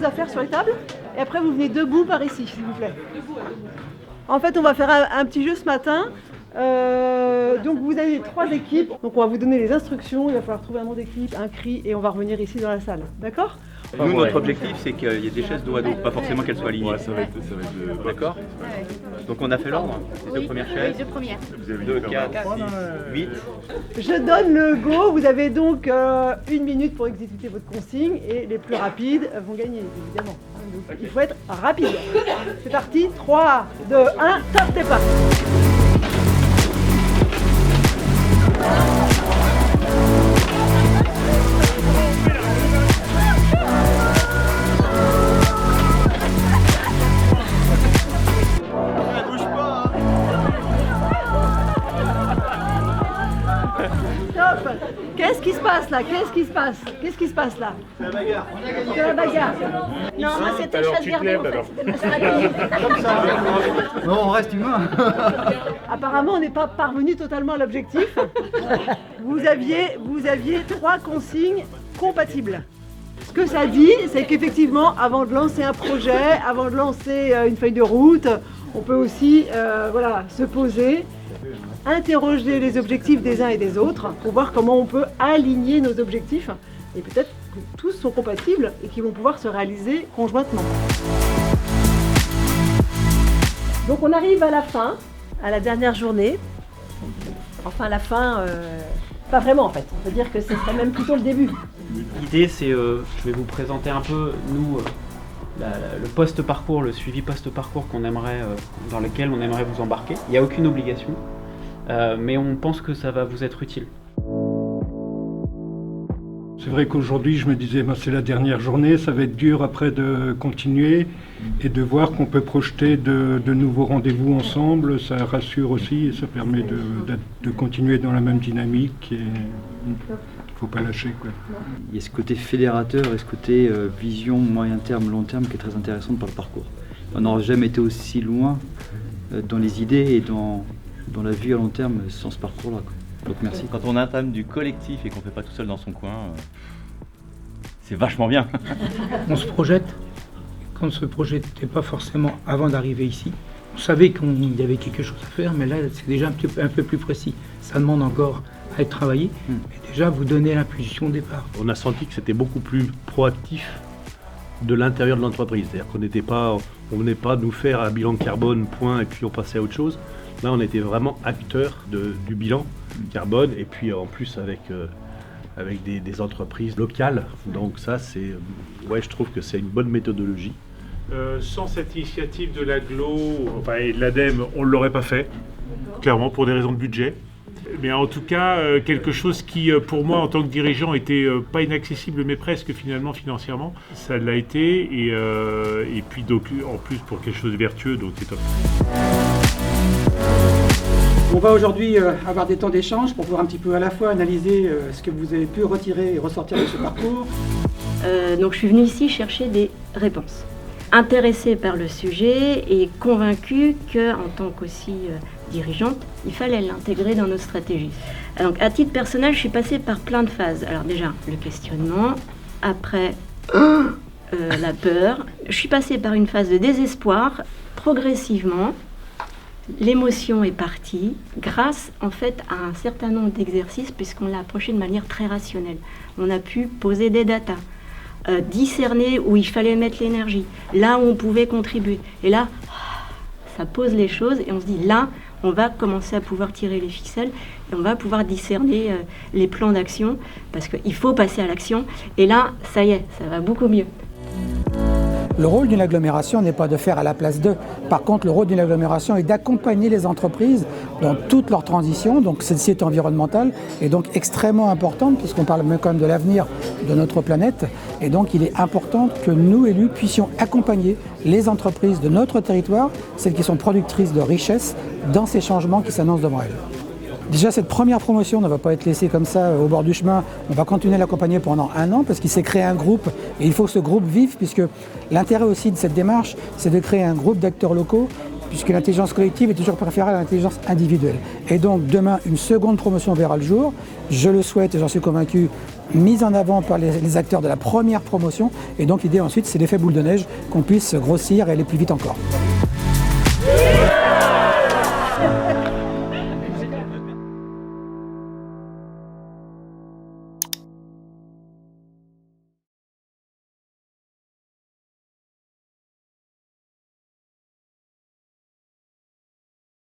affaires sur les tables et après vous venez debout par ici, s'il vous plaît. En fait, on va faire un petit jeu ce matin. Donc vous avez 3 équipes, donc on va vous donner les instructions, il va falloir trouver un nom d'équipe, un cri et on va revenir ici dans la salle, d'accord ? Nous, notre objectif, c'est qu'il y ait des chaises dos à dos, pas forcément qu'elles soient alignées. Ouais, ça va être D'accord ? Donc on a fait l'ordre, les 2 premières chaises. Les 2 premières. 2, 4, 6, 8. Je donne le go, vous avez donc 1 minute pour exécuter votre consigne et les plus rapides vont gagner, évidemment. Donc, il faut être rapide. C'est parti, 3, 2, 1, top départ. Qu'est-ce qui se passe là ? Qu'est-ce qui se passe là ? C'est la bagarre. C'est la bagarre. Non, moi c'était chasse gardée en fait. C'était ma stratégie. comme ça. Non, on reste humain. Apparemment, on n'est pas parvenu totalement à l'objectif. Vous aviez 3 consignes compatibles. Ce que ça dit, c'est qu'effectivement, avant de lancer un projet, avant de lancer une feuille de route, on peut aussi se poser, interroger les objectifs des uns et des autres pour voir comment on peut aligner nos objectifs et peut-être que tous sont compatibles et qu'ils vont pouvoir se réaliser conjointement. Donc on arrive à la fin, à la dernière journée. Enfin la fin, pas vraiment en fait, on peut dire que ce serait même plutôt le début. L'idée c'est, je vais vous présenter un peu nous le post-parcours, le suivi post-parcours dans lequel on aimerait vous embarquer. Il n'y a aucune obligation. Mais on pense que ça va vous être utile. C'est vrai qu'aujourd'hui, je me disais, c'est la dernière journée, ça va être dur après de continuer et de voir qu'on peut projeter de nouveaux rendez-vous ensemble. Ça rassure aussi et ça permet de continuer dans la même dynamique. Il ne faut pas lâcher, quoi. Il y a ce côté fédérateur et ce côté vision moyen terme, long terme qui est très intéressant par le parcours. On n'aura jamais été aussi loin dans les idées et dans la vue à long terme sans ce parcours-là. Donc merci. Quand on entame du collectif et qu'on ne fait pas tout seul dans son coin, c'est vachement bien. On se projette. Quand on se projetait pas forcément avant d'arriver ici, on savait qu'il y avait quelque chose à faire, mais là c'est déjà un peu plus précis. Ça demande encore à être travaillé, mais déjà vous donnez l'impulsion au départ. On a senti que c'était beaucoup plus proactif de l'intérieur de l'entreprise. C'est-à-dire qu'on on venait pas nous faire un bilan carbone, point, et puis on passait à autre chose. Là, on était vraiment acteurs du bilan carbone, et puis en plus avec des entreprises locales. Donc ça, je trouve que c'est une bonne méthodologie. Sans cette initiative de l'AGLO et de l'ADEME, on ne l'aurait pas fait, clairement, pour des raisons de budget. Mais en tout cas, quelque chose qui, pour moi, en tant que dirigeant, était pas inaccessible, mais presque finalement financièrement, ça l'a été, et puis donc, en plus pour quelque chose de vertueux, donc c'est top. On va aujourd'hui avoir des temps d'échange pour pouvoir un petit peu à la fois analyser ce que vous avez pu retirer et ressortir de ce parcours. Donc je suis venue ici chercher des réponses. Intéressée par le sujet et convaincue qu'en tant qu'aussi dirigeante, il fallait l'intégrer dans nos stratégies. Donc à titre personnel, je suis passée par plein de phases. Alors déjà, le questionnement, après la peur. Je suis passée par une phase de désespoir. Progressivement, l'émotion est partie grâce en fait à un certain nombre d'exercices puisqu'on l'a approché de manière très rationnelle. On a pu poser des datas, discerner où il fallait mettre l'énergie, là où on pouvait contribuer. Et là, ça pose les choses et on se dit là, on va commencer à pouvoir tirer les ficelles et on va pouvoir discerner les plans d'action parce qu'il faut passer à l'action. Et là, ça y est, ça va beaucoup mieux. Le rôle d'une agglomération n'est pas de faire à la place d'eux. Par contre, le rôle d'une agglomération est d'accompagner les entreprises dans toute leur transition. Donc celle-ci est environnementale et donc extrêmement importante puisqu'on parle même quand même de l'avenir de notre planète. Et donc il est important que nous, élus, puissions accompagner les entreprises de notre territoire, celles qui sont productrices de richesses, dans ces changements qui s'annoncent devant elles. Déjà, cette première promotion ne va pas être laissée comme ça au bord du chemin. On va continuer à l'accompagner pendant 1 an parce qu'il s'est créé un groupe et il faut que ce groupe vive puisque l'intérêt aussi de cette démarche, c'est de créer un groupe d'acteurs locaux puisque l'intelligence collective est toujours préférable à l'intelligence individuelle. Et donc, demain, une seconde promotion verra le jour. Je le souhaite et j'en suis convaincu mise en avant par les acteurs de la première promotion. Et donc l'idée ensuite, c'est l'effet boule de neige, qu'on puisse grossir et aller plus vite encore.